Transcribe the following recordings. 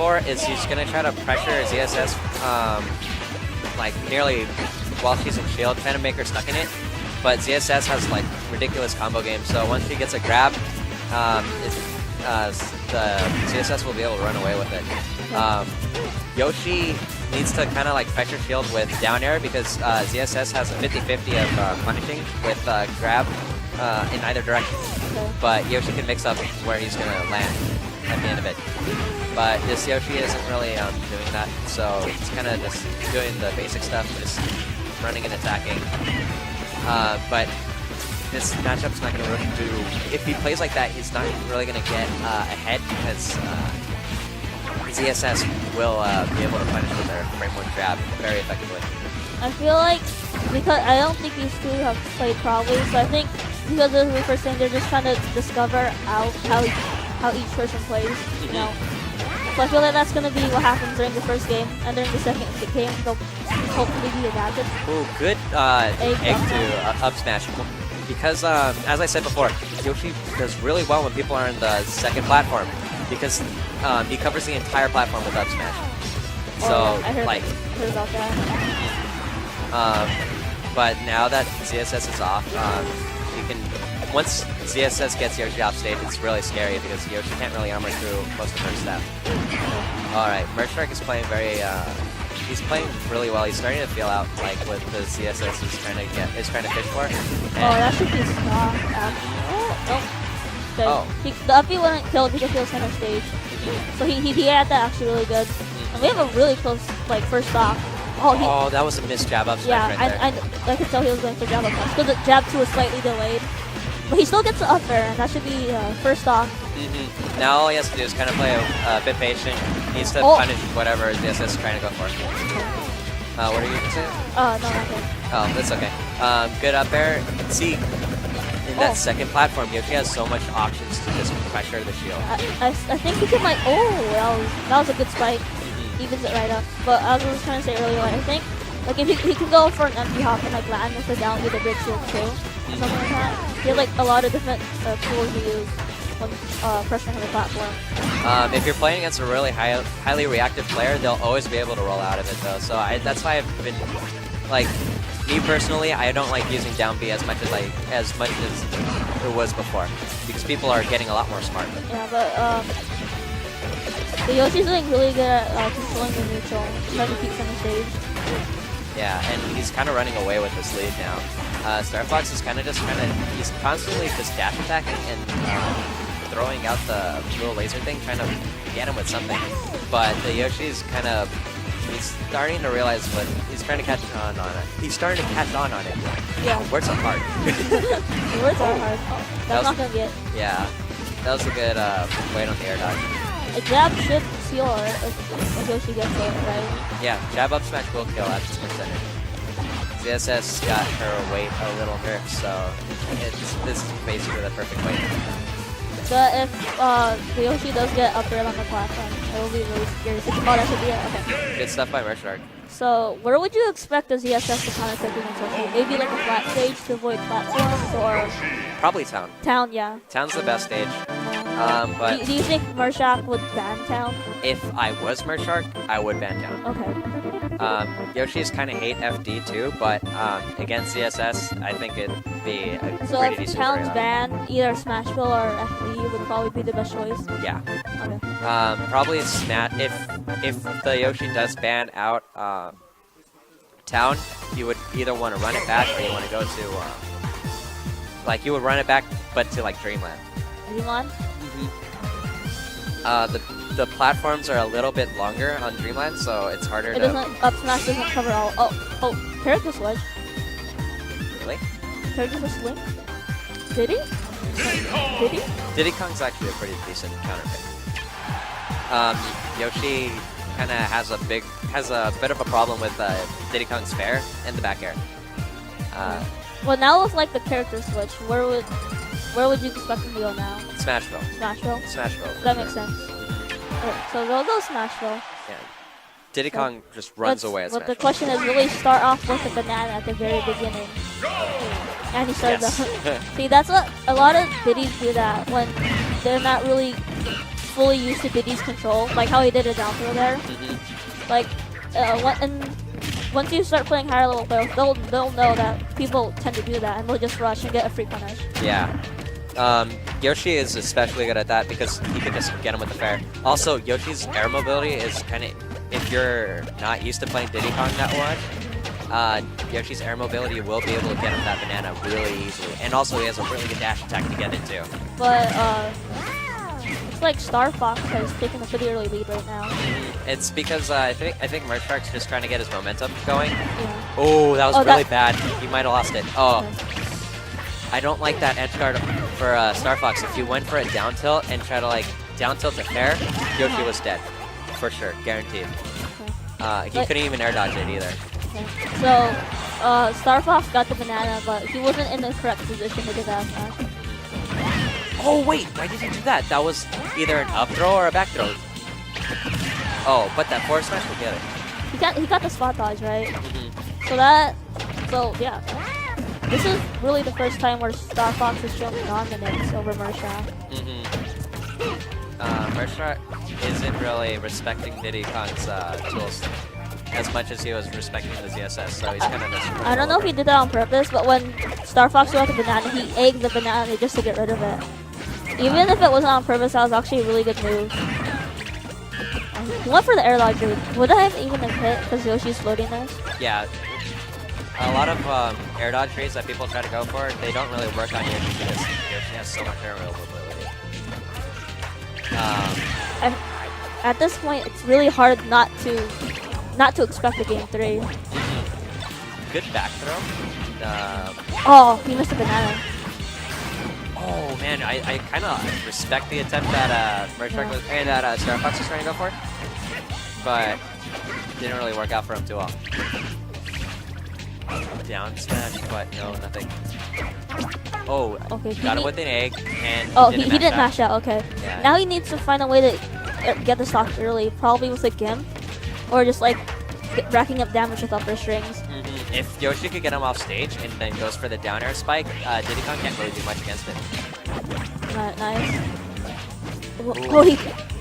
for is he's going to try to pressure ZSS like nearly while she's in shield, trying to make her stuck in it. But ZSS has like ridiculous combo games, so once she gets a grab, the ZSS will be able to run away with it. Yoshi needs to kind of like pressure shield with down air because ZSS has a 50-50 of punishing with grab in either direction. But Yoshi can mix up where he's going to land at the end of it. But this Yoshi isn't really doing that, so he's kind of just doing the basic stuff, just running and attacking. But this matchup's not going to really do... If he plays like that, he's not really going to get ahead because ZSS will be able to punish with their frame 1 grab very effectively. I feel like, because I don't think these two have played probably, so I think because this is the first game, they're just trying to discover how each person plays, you know. So I feel like that's going to be what happens during the first game, and during the second game, they'll hopefully be adapted. Ooh, good egg to up smash. Because, as I said before, Yoshi does really well when people are in the second platform, because he covers the entire platform with up smash. So, I heard about that. But now that ZSS is off, you can... Once ZSS gets Yoshi off stage, it's really scary because Yoshi can't really armor through most of her stuff. Alright, Mershak is playing he's playing really well. He's starting to feel out like what the ZSS is trying to fish for. That should be stopped. The uppy wasn't killed because he was center stage. So he had that actually really good. And we have a really close first stock. Oh, that was a missed jab up smash right there. I could tell he was going for jab up smash because the jab 2 was slightly delayed. But he still gets the up air, and that should be first off. Now all he has to do is kind of play a bit patient. He needs to punish whatever ZSS is trying to go for. What are you going to say? No, nothing. Oh, that's okay. Good up air. See, in that second platform, Yoshi has so much options to just pressure the shield. I think he can that was a good spike. Evens it right up. But as I was trying to say earlier, I think if he can go for an empty hop and LAN with the down with a big shield too. Something like that. He has a lot of different tools to use when pressuring the platform. If you're playing against a really highly reactive player, they'll always be able to roll out of it though. So that's why I've been me personally, I don't like using down B as much as it was before because people are getting a lot more smart. Yeah, but the Yoshi's doing really good at controlling the neutral, trying to keep center stage. Yeah, and he's kind of running away with this lead now. Ostarfox is he's constantly just dash attacking and throwing out the little laser thing, trying to get him with something. But the Yoshi's he's starting to realize he's trying to catch on it. He's starting to catch on it. Yeah. Words are hard. Words are hard. That's not going to be it. Yeah, that was a good wait on the air dodge. A jab should seal if Yoshi gets it, right? Yeah, jab up smash will kill at this percentage. ZSS got her weight a little nerfed, so this is basically the perfect weight. But if the Yoshi does get up there on the platform, it will be really scary. That should be it. Okay. Good stuff by Mershak. So, where would you expect the ZSS to counter pick against Yoshi? Maybe a flat stage to avoid platforms, or probably Town. Town, yeah. Town's the best stage. But do you think Mershak would ban Town? If I was Mershak, I would ban Town. Okay. Yoshi's kind of hate FD too, but against CSS, I think it'd be a so pretty if decent Town's ban, either Smashville or FD would probably be the best choice. Yeah. Okay. Probably Smash. If the Yoshi does ban out Town, you would either want to run it back or you want to go to you would run it back, but to Dreamland. Dreamland? The platforms are a little bit longer on Dreamland, so it's harder Up smash doesn't cover all. Oh, character switch. Really? Character switch? Did he? Did he? Diddy Kong's actually a pretty decent counter pick. Yoshi kind of has a bit of a problem with Diddy Kong's fair and the back air. Well, now with the character switch, where would you expect him to go now? Smashville. Smashville? Smashville. That makes sense. Okay, so they'll go Smashville. Yeah. Diddy Kong just runs away at Smashville. But the question is, will he start off with a banana at the very beginning? And he starts yes. See, that's what a lot of Diddies do, that when they're not really fully used to Diddy's control, like how he did it down throw there. Like, once you start playing higher level players, they'll know that people tend to do that, and they'll just rush and get a free punish. Yeah. Yoshi is especially good at that because he can just get him with the fair. Also, Yoshi's air mobility is kind of, if you're not used to playing Diddy Kong that much, Yoshi's air mobility will be able to get him that banana really easily. And also, he has a really good dash attack to get it too. But, it's like Ostarfox has taken a pretty early lead right now. It's because I think Mershak's just trying to get his momentum going. Yeah. Oh, that was really bad. He might have lost it. Oh. Okay. I don't like that edge guard for Ostarfox. If you went for a down tilt and try to like down tilt to fair, Yoshi was dead. For sure, guaranteed. Okay. He couldn't even air dodge it either. Okay. So, Ostarfox got the banana, but he wasn't in the correct position to get that smash. Oh wait, why did he do that? That was either an up throw or a back throw. Oh, but that forward smash will get it. He got the spot dodge, right? Mm-hmm. So yeah. This is really the first time where Ostarfox has shown dominance over Mershak. Mershak isn't really respecting Diddy Kong's tools as much as he was respecting the ZSS, so he's kind of just... I don't know if he did that on purpose, but when Ostarfox got the banana, he egged the banana just to get rid of it. Even if it wasn't on purpose, that was actually a really good move. He went for the air dodge. Would I have even hit because Yoshi's floating this? Yeah. A lot of air dodge reads that people try to go for, they don't really work on Yoshi because Yoshi has so much air mobility. At this point, it's really hard not to expect a game 3. Good back throw. Oh, he missed a banana. Oh man, I kind of respect the attempt that Mershak was, and that Ostarfox was trying to go for, but didn't really work out for him too well. Down smash, but no, nothing. Oh, okay, got him with an egg, and he didn't mash out. Okay, yeah. Now he needs to find a way to get the stock early, probably with a gimp, or just like racking up damage with upper strings. If Yoshi could get him off stage and then goes for the down air spike, Diddy Kong can't really do much against it. Nice.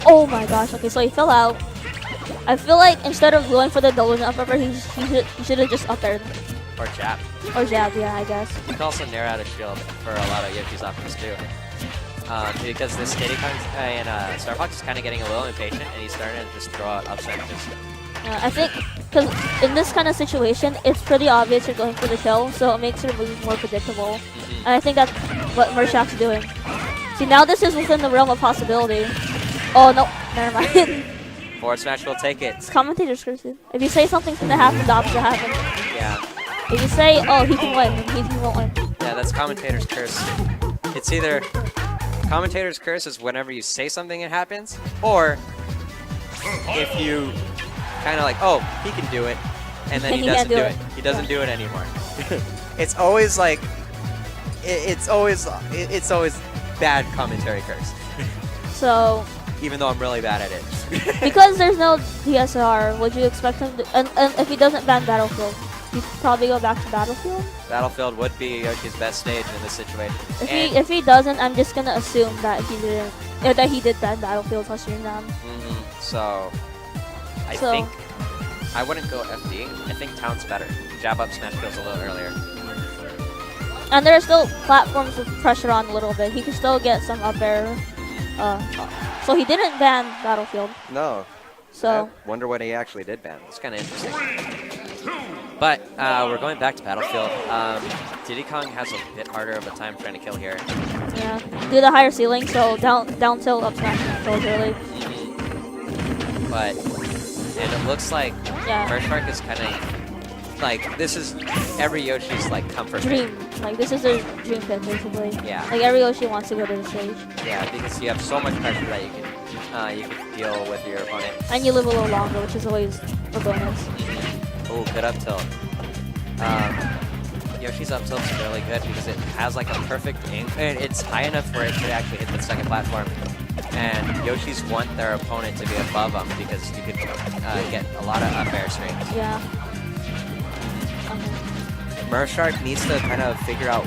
Oh my gosh. Okay, so he fell out. I feel like instead of going for the double up upper, he should have just up aired. Or jab. Or jab, yeah, I guess. You can also nair out a shield for a lot of Yoshi's options too. Because this Diddy Kong and Ostarfox is kind of getting a little impatient, and he's starting to just throw out up smashes. I think, because in this kind of situation, it's pretty obvious you're going for the kill, so it makes your moves more predictable. And I think that's what Mershak's doing. See, now this is within the realm of possibility. Oh, no, never mind. Forward smash will take it. It's commentator's curse. If you say something's gonna happen, the opposite happens. Yeah. If you say, oh, he can win, then he won't win. Yeah, that's commentator's curse. It's either commentator's curse is whenever you say something it happens, or if you kind of like, oh, he can do it, and then he doesn't do it. He doesn't do it anymore. It's always like, it's always bad commentary curse. So, even though I'm really bad at it. because there's no DSR, would you expect him to, and if he doesn't ban Battlefield, he'd probably go back to Battlefield? Battlefield would be Yoshi's best stage in this situation. If he doesn't, I'm just gonna assume that he didn't, that he did ban Battlefield plus stream down. So, I think I wouldn't go FD. I think Town's better. Jab up smash goes a little earlier. And there are still platforms with pressure on a little bit. He can still get some up air. So he didn't ban Battlefield. No. So I wonder what he actually did ban. It's kind of interesting. But we're going back to Battlefield. Diddy Kong has a bit harder of a time trying to kill here. Yeah, do the higher ceiling, so down tilt, up smash goes early. But and it looks like Mershak is kind of like, this is every Yoshi's like comfort dream. Like this is their dream fit basically. Yeah. Like every Yoshi wants to go to the stage. Yeah, because you have so much pressure that you can deal with your opponent. And you live a little longer, which is always a bonus. Oh, good up tilt. Yoshi's up tilt's really good because it has like a perfect angle. It's high enough for it to actually hit the second platform. And Yoshi's want their opponent to be above them because you could get a lot of up air strings. Yeah. Mershak needs to kind of figure out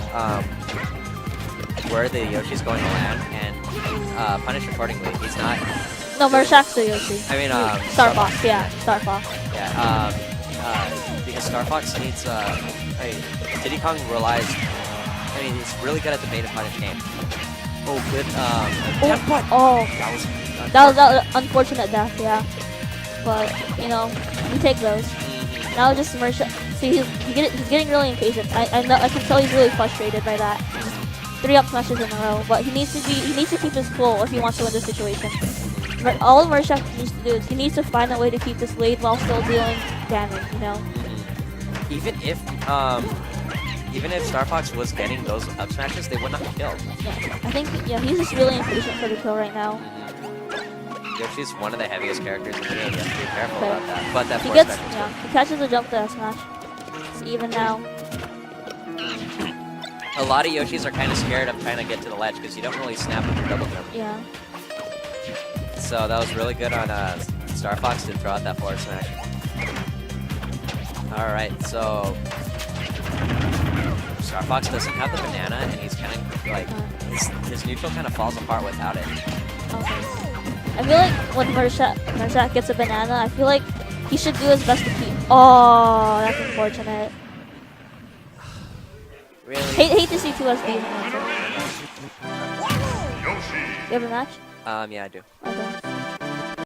where the Yoshi's going to land, and punished accordingly. He's not. No, Mershak's the Yoshi. I mean, Starfox, yeah, Starfox. Yeah. Because Starfox needs. Diddy Kong relies. I mean, he's really good at the bait and punish game. Oh, good. Oh, That was that was an unfortunate death, yeah. But you know, we take those. Now just Mershak. See, he's getting really impatient. I know. I can tell he's really frustrated by that. 3 up smashes in a row, but he needs to keep his cool if he wants to win this situation. All Mershak needs to do is he needs to find a way to keep this lead while still dealing damage. You know. Even if Starfox was getting those up smashes, they would not have killed. Yeah, I think he's just really impatient for the kill right now. Yoshi's one of the heaviest characters in the game. You have to be careful about that. But that he catches a jump to that smash. It's even now. A lot of Yoshis are kind of scared of trying to get to the ledge because you don't really snap with your double jump. Yeah. So that was really good on Starfox to throw out that forward smash. Alright, so Starfox doesn't have the banana and he's kind of like, his neutral kind of falls apart without it. Okay. I feel like when Mershak gets a banana, I feel like he should do his best to keep. Oh, that's unfortunate. Really? Hate to see 2SD. You have a match? Yeah, I do. Okay.